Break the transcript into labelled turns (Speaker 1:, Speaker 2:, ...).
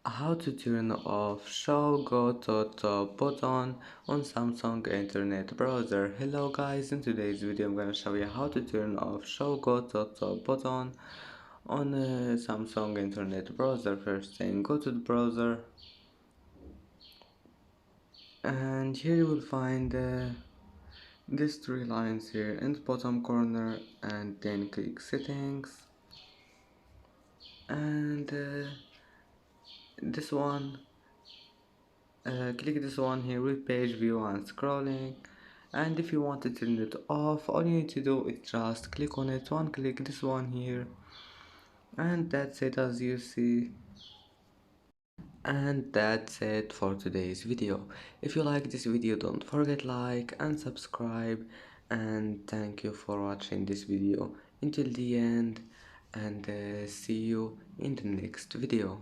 Speaker 1: How to turn off show go to top button on Samsung internet browser. Hello guys, in today's video I'm gonna show you how to turn off show go to top button on Samsung internet browser. First thing, go to the browser and here you will find these three lines here in the bottom corner, and then click settings, and this one click this one here with page view and scrolling. And if you want to turn it off, all you need to do is just click on it, one click this one here, and that's it. As you see, and that's it for today's video. If you like this video, don't forget like and subscribe, and thank you for watching this video until the end, and see you in the next video.